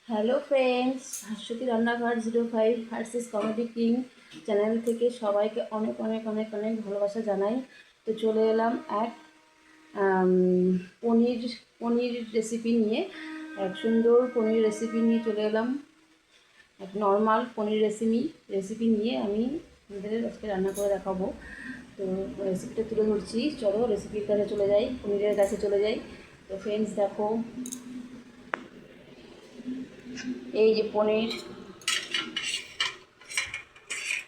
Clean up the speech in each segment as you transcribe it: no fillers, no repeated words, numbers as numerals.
Hello friends, Bhaswati রান্নাঘর 05 versus comedy king channel থেকে সবাইকে অনেক অনেক অনেক অনেক ভালোবাসা জানাই। তো চলে এলাম এক আম, পনির পনির রেসিপি নিয়ে। এক সুন্দর পনির রেসিপি নিয়ে চলে এলাম। এক নর্মাল পনির রেসিপি নিয়ে আমি আপনাদের আজকে রান্না করে দেখাবো। তো রেসিপিটা তুলে ধরছি, চলো রেসিপির কাছে চলে যাই, পনিরের কাছে চলে যাই। তো ফ্রেন্ডস দেখো, এই যে পনির,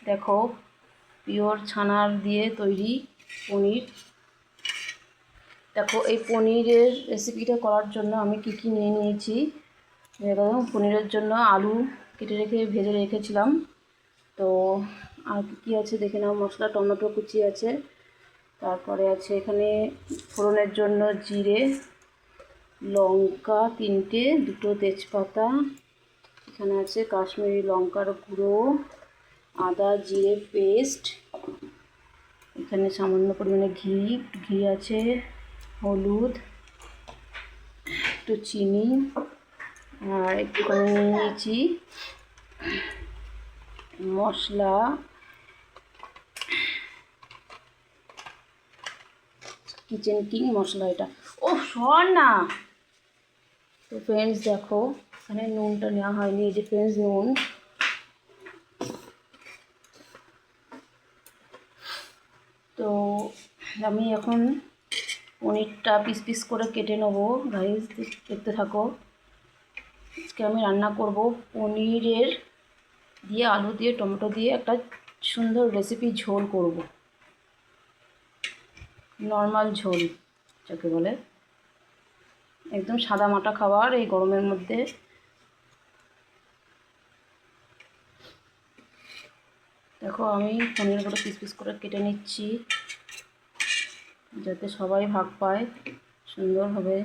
দেখো পিওর ছানার দিয়ে তৈরি পনির। দেখো এই পনিরের রেসিপিটা করার জন্য আমি কি কি নিয়ে নিয়েছি। দেখো, পনিরের জন্য আলু কেটে রেখে ভেজে রেখেছিলাম। তো আর কী আছে দেখে নাও। মশলা, টমেটো কুচি আছে, তারপরে আছে এখানে ফোড়নের জন্য জিরে, লঙ্কা তিনটে, দুটো তেজপাতা, এখানে আছে কাশ্মীরি লঙ্কার গুঁড়ো, আদা জিরে পেস্ট, এখানে সামান্য পরিমাণে ঘি আছে, হলুদ, একটু চিনি, আর একটুখানি নিয়েছি মশলা, কিচেন কিং মশলা এটা। ও সর না। তো ফ্রেন্ডস দেখো, এখানে নুনটা নেওয়া হয়নি, এই যে ফ্রেন্ডস নুন। তো আমি এখন পনিরটা পিস পিস করে কেটে নেবো। গাইস দেখতে থাকো। আজকে আমি রান্না করব পনিরের দিয়ে, আলু দিয়ে, টমেটো দিয়ে একটা সুন্দর রেসিপি ঝোল করব। নর্মাল ঝোল যাকে বলে, একদম সাদা মাটা খাবার এই গরমের মধ্যে। দেখো আমি পনিরগুলো পিস পিস করে কেটে নিচ্ছি, যাতে সবাই ভাগ পায় সুন্দরভাবে।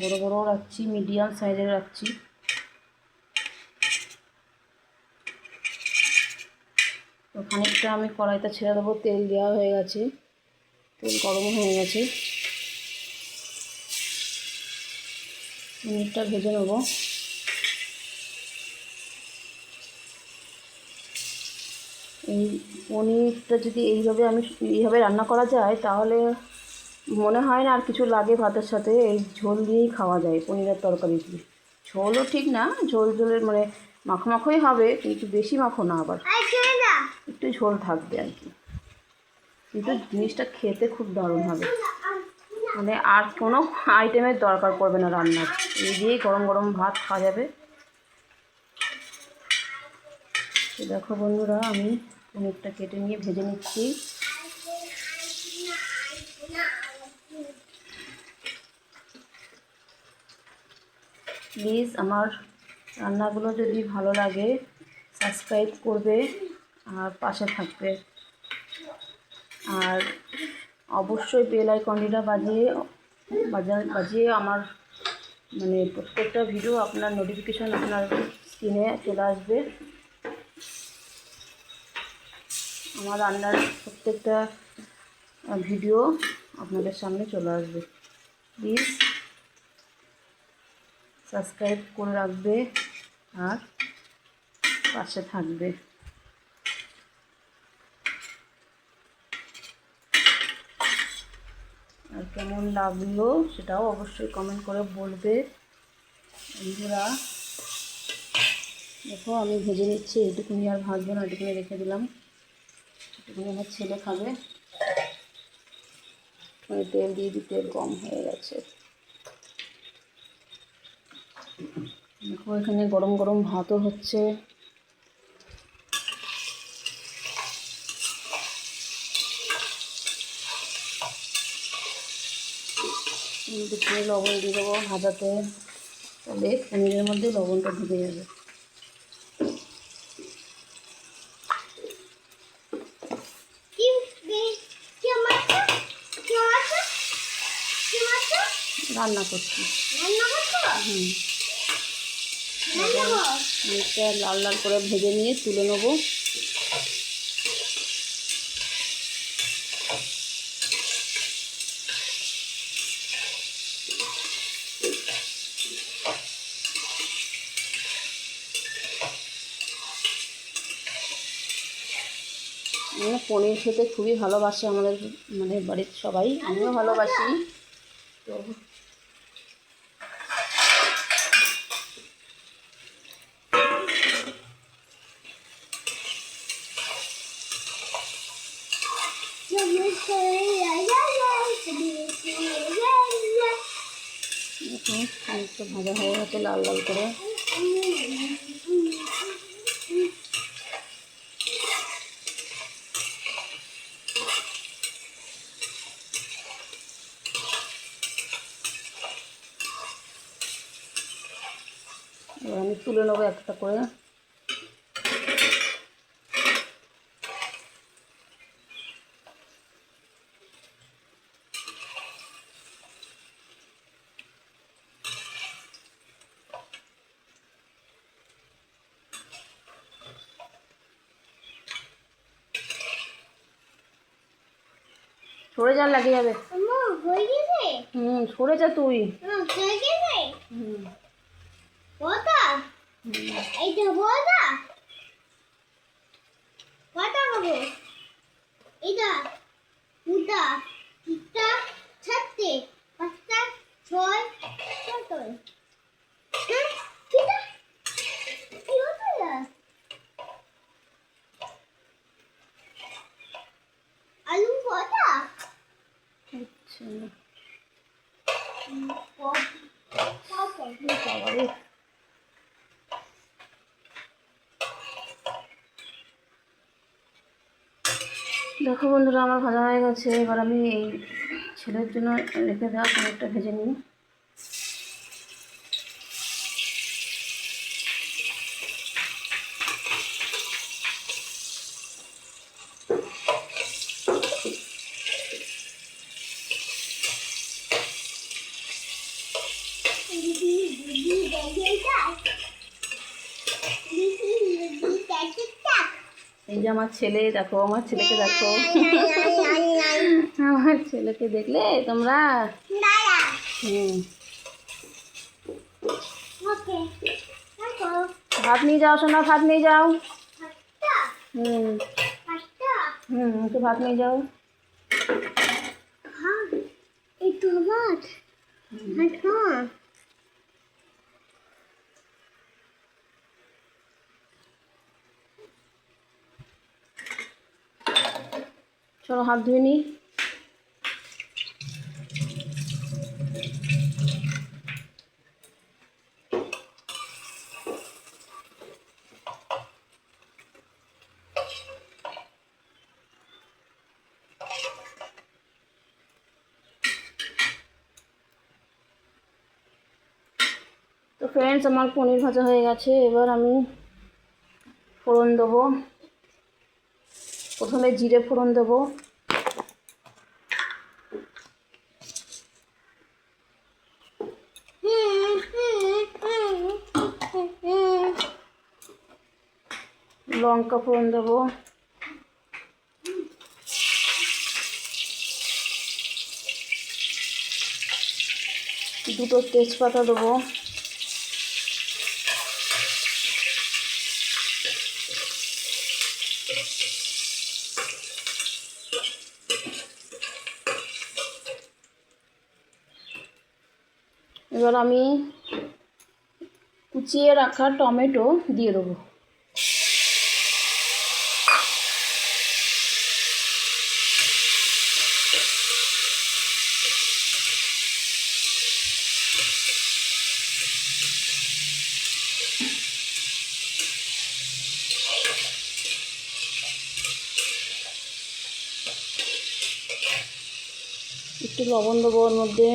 বড় বড় রাখছি, মিডিয়াম সাইজের রাখছি। তো খানিকটা আমি কড়াইতে ছেড়ে দেবো, তেল দেওয়া হয়ে গেছে, তেল গরম হয়ে গেছে। পনিরটা ভেজে নেব। এই পনিরটা যদি এইভাবে রান্না করা যায়, তাহলে মনে হয় না আর কিছু লাগে ভাতের সাথে। এই ঝোল দিয়েই খাওয়া যায় পনিরের তরকারি দিয়ে। ঝোলও ঠিক না, ঝোলের মানে মাখো মাখোই হবে, কিন্তু বেশি মাখো না, আবার একটু ঝোল থাকবে আর কি। কিন্তু জিনিসটা খেতে খুব দারুণ হবে, মানে আর কোনো আইটেমের দরকার পড়বে না রান্নার। এই দিয়েই গরম গরম ভাত খাওয়া যাবে। তো দেখো বন্ধুরা, আমি পনিরটা কেটে নিয়ে ভেজে নিচ্ছি। প্লিজ আমার রান্নাগুলো যদি ভালো লাগে, সাবস্ক্রাইব করবে আর পাশে থাকবে। আর অবশ্যই বেল আইকনটা বাজিয়ে আমার মানে প্রত্যেকটা ভিডিও আপনার নোটিফিকেশান আপনার স্ক্রিনে চলে আসবে। আমার রান্নার প্রত্যেকটা ভিডিও আপনাদের সামনে চলে আসবে। প্লিজ সাবস্ক্রাইব করে রাখবে আর পাশে থাকবে। আর কেমন লাগলো সেটাও অবশ্যই কমেন্ট করে বলবে বন্ধুরা। দেখো আমি ভেজে নিচ্ছি, এইটুকুনি আর ভাজবো না, এইটুকুনি রেখে দিলাম, এইটুকুনি আমার ছেলে খাবে। তেল দিয়ে দিই, তেল কম হয়ে গেছে। দেখো এখানে গরম গরম ভাতও হচ্ছে। একটু লবণ দিয়ে দেবো ভাজাতে, তাহলে পনিরের মধ্যে লবণটা ঢুকে যাবে। রান্না করছি। মিটটা লাল লাল করে ভেজে নিয়ে তুলে নেবো। পনির খেতে খুবই ভালোবাসে আমাদের মানে বাড়ির সবাই, আমিও ভালোবাসি। তো একটু ভাজা হয়ে গেছে লাল লাল করে। এবার আমি তুলে নেবো একটা করে। সরে যা, লাগে যাবে। সরে যা তুই। আলু কটা? আচ্ছা দেখো বন্ধুরা, আমার ভাজা হয়ে গেছে। এবার আমি এই ছেলের জন্য রেখে দেওয়া পনিরটা ভেজে নিই। এই যে আমার ছেলে, দেখো আমার ছেলেকে দেখো। আমার ছেলেকে দেখলে তোমরা? ভাত নিয়ে যাও সোনা, ভাত নিয়ে যাও। একটু ভাত নিয়ে যাও। চলো হাত ধুয়ে নিই। তো ফ্রেন্ডস, আমার পনির ভাজা হয়ে গেছে। এবার আমি ফোড়ন দেবো। প্রথমে জিরে ফোড়ন দেবো, লঙ্কা ফোড়ন দেবো, দুটো তেজপাতা দেবো, এবার আমি কুচিয়ে রাখা টমেটো দিয়ে দেবো। একটু লবণ দেবো ওর মধ্যে।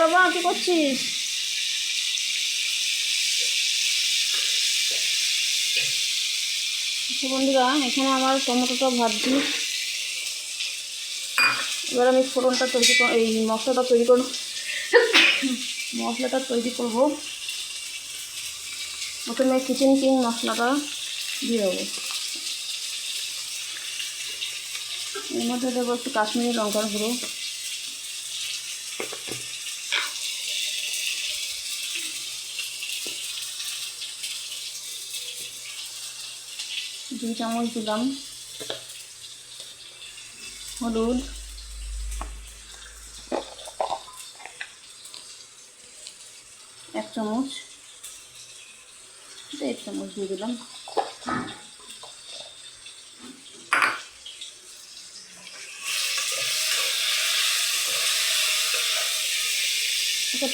বাবা কি করছিস? বন্ধুরা এখানে আমার টমেটোটা ভাজছি। এবার আমি ফোড়নটা তৈরি এই মশলাটা তৈরি করব। প্রথমে কিচেন কিং মশলাটা দিয়ে দেবো। এর মধ্যে দেবো একটু কাশ্মীরি লঙ্কার গুঁড়ো, দুই চামচ দিলাম হলুদ, এক চামচ, 1 চামচ দিয়ে দিলাম।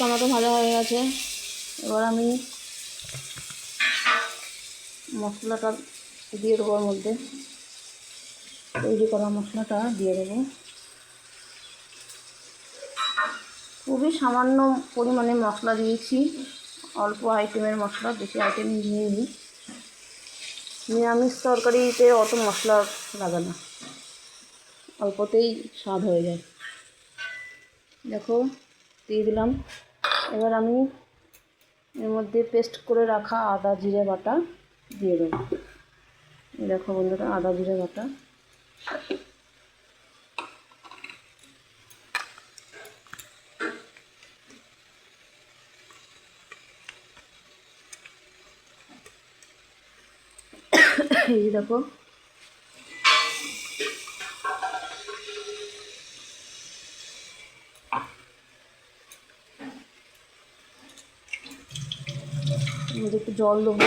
টমেটো ভাজা হয়ে গেছে। এবার আমি মশলাটা দিয়ে দেবো, ওর মধ্যে তৈরি করা মশলাটা দিয়ে দেবো। খুবই সামান্য পরিমাণে মশলা দিয়েছি, অল্প আইটেমের মশলা, বেশি আইটেম নিইনি। নিরামিষ তরকারিতে অত মশলা লাগে না, অল্পতেই স্বাদ হয়ে যায়। দেখো দিয়ে দিলাম। এবার আমি এর মধ্যে পেস্ট করে রাখা আদা জিরে বাটা দিয়ে দেবো। দেখো বন্ধুরা, আদা জিরে বাটা। এই দেখো একটু জল দেবো।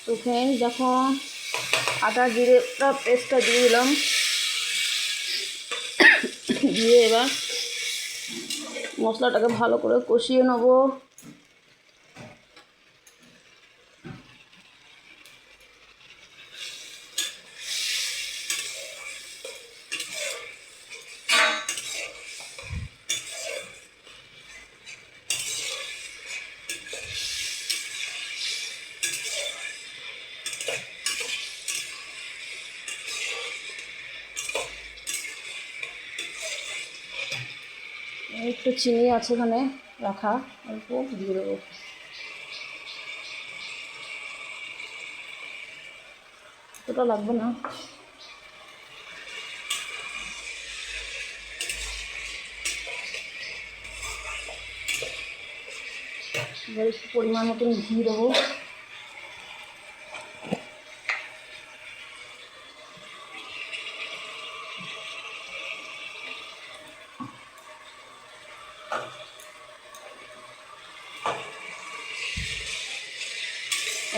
তো ফ্রেন্ডস দেখো, আদা জিরেটা পেস্টটা দিয়ে দিলাম। দিয়ে এবার মশলাটাকে ভালো করে কষিয়ে নেব। একটু চিনি আছে এখানে রাখা, অল্প দিয়ে দেবো। ওটা লাগবে না। এবার একটু পরিমাণ মতন ঘি দেবো।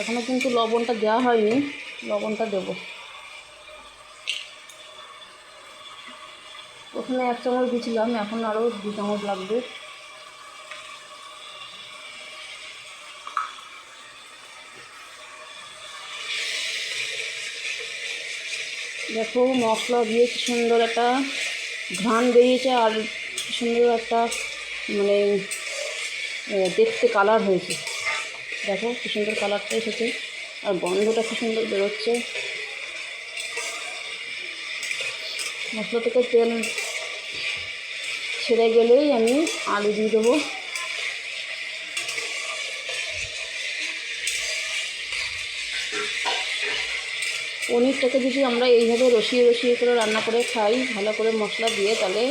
এখনও কিন্তু লবণটা দেওয়া হয়নি, লবণটা দেবো। ওখানে 1 চামচ দিয়েছিলাম, এখন আরও 2 চামচ লাগবে। দেখো মশলা দিয়ে কি সুন্দর একটা ঘ্রাণ বেরিয়েছে, আর কি সুন্দর একটা মানে দেখতে কালার হয়েছে। দেখো কি সুন্দর কালারটা এসেছে, আর গন্ধটা কি সুন্দর বেরোচ্ছে। মশলা থেকে তেল ছেড়ে গেলেই আমি আলু দিয়ে দেবো। পনিরটাকে যদি আমরা এইভাবে রসিয়ে রসিয়ে করে রান্না করে খাই ভালো করে মশলা দিয়ে, তাহলে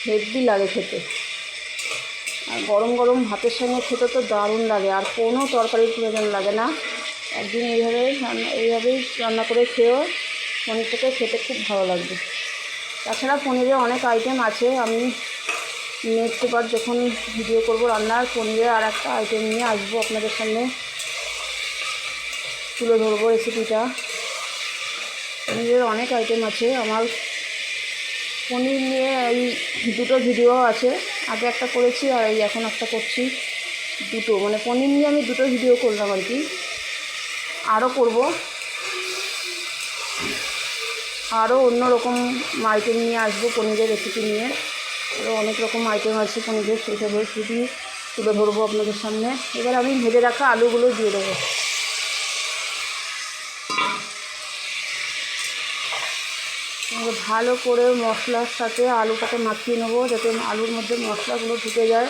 হেভি লাগে খেতে। আর গরম গরম ভাতের সঙ্গে খেতে তো দারুণ লাগে, আর কোনো তরকারির প্রয়োজন লাগে না। একদিন এইভাবেই রান্না করে খেয়েও পনিরটাকে খেতে খুব ভালো লাগবে। তাছাড়া পনিরের অনেক আইটেম আছে, আমি নেক্সট বার যখন ভিডিও করব রান্নার, পনিরের আর একটা আইটেম নিয়ে আসবো আপনাদের সামনে, তুলে ধরবো রেসিপিটা। পনিরের অনেক আইটেম আছে আমার, পনির নিয়ে এই দুটো ভিডিও আছে, আগে একটা করেছি আর এই এখন একটা করছি, দুটো মানে পনির নিয়ে আমি দুটো ভিডিও করলাম আর কি। আরও করব, আরও অন্য রকম আইটেম নিয়ে আসবো পনিরের রেসিপি নিয়ে। আরও অনেক রকম আইটেম আছে পনিরের, সেসব রেসিপি তুলে ধরবো আপনাদের সামনে। এবার আমি ভেজে রাখা আলুগুলো দিয়ে দেবো। ভালো করে মশলার সাথে আলুটাকে মাখিয়ে নেবো, যাতে আলুর মধ্যে মশলাগুলো ঢুকে যায়।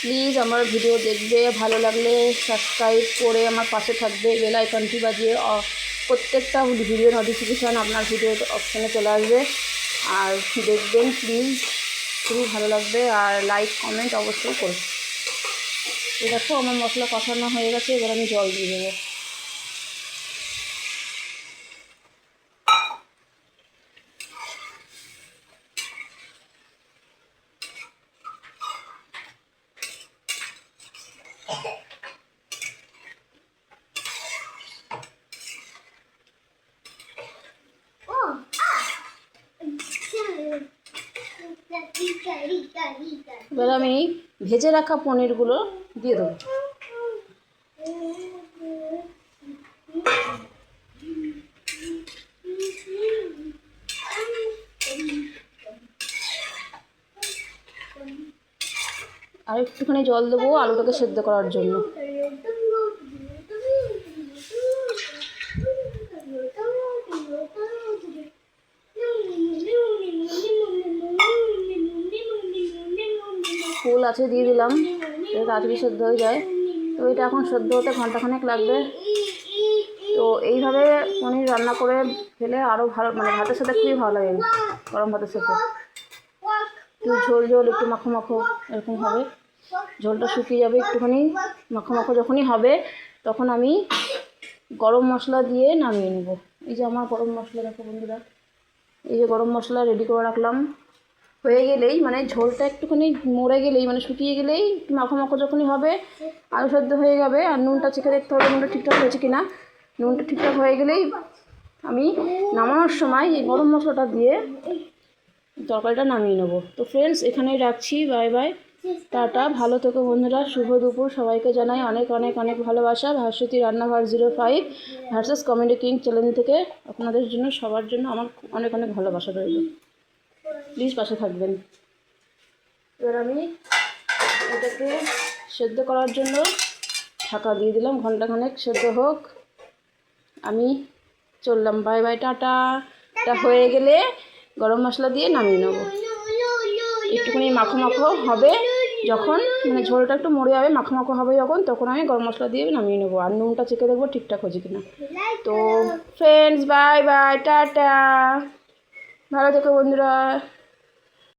প্লিজ আমার ভিডিও দেখবে, ভালো লাগলে সাবস্ক্রাইব করে আমার পাশে থাকবে, বেল আইকনটি বাজিয়ে প্রত্যেকটা ভিডিও নোটিফিকেশান আপনার ভিডিও অপশানে চলে আসবে। আর দেখবেন প্লিজ, খুবই ভালো লাগবে। আর লাইক কমেন্ট অবশ্যই করবে। তো দেখো আমার মশলা কষানো হয়ে গেছে, এবার আমি জল দিয়ে দেবো। এবার আমি ভেজে রাখা পনিরগুলো দিয়ে দেবো। আর একটুখানি জল দেবো আলুটাকে সেদ্ধ করার জন্য। ফুল আছে দিয়ে দিলাম, এটা তাড়াতাড়ি সেদ্ধ হয়ে যায়। তো এটা এখন সেদ্ধ হতে ঘন্টাখানেক লাগবে। তো এইভাবে পনির রান্না করে খেলে আরও ভালো, মানে ভাতের সাথে খুবই ভালো লাগে, গরম ভাতের সাথে। একটু ঝোল ঝোল, একটু মাখো মাখো এরকম হবে, ঝোলটা শুকিয়ে যাবে, একটুখানি মাখো মাখো যখনই হবে তখন আমি গরম মশলা দিয়ে নামিয়ে নেব। এই যে আমার গরম মশলা দেখো বন্ধুরা, এই যে গরম মশলা রেডি করে রাখলাম। হয়ে গেলেই মানে ঝোলটা একটুখানি মরে গেলেই, মানে শুকিয়ে গেলেই মাখো মাখো যখনই হবে, আলু সেদ্ধ হয়ে যাবে। আর নুনটা চেখে দেখতে হবে নুনটা ঠিকঠাক হয়েছে কি না। নুনটা ঠিকঠাক হয়ে গেলেই আমি নামানোর সময় এই গরম মশলাটা দিয়ে তরকারিটা নামিয়ে নেবো। তো ফ্রেন্ডস এখানেই রাখছি, বাই বাই, টাটা, ভালো থেকো বন্ধুরা, শুভ দুপুর সবাইকে জানাই অনেক অনেক অনেক ভালোবাসা। ভাস্বতী রান্নাঘর 05 ভার্সেস কমেডি কিং চ্যানেল থেকে আপনাদের জন্য, সবার জন্য আমার অনেক অনেক ভালোবাসা রইল। প্লিজ পাশে থাকবেন। এবার আমি এটাকে সেদ্ধ করার জন্য ঢাকা দিয়ে দিলাম, ঘন্টাখানেক সেদ্ধ হোক, আমি চললাম, বাই বাই, টাটা। এটা হয়ে গেলে গরম মশলা দিয়ে নামিয়ে নেবো। একটুখানি মাখো মাখো হবে যখন, মানে ঝোলটা একটু মরে যাবে, মাখো মাখো হবে যখন, তখন আমি গরম মশলা দিয়ে নামিয়ে নেবো। আর নুনটা চেখে দেখবো ঠিকঠাক হয়েছে কিনা। তো ফ্রেন্ডস বাই বাই, টাটা, ভালো থেকো বন্ধুরা।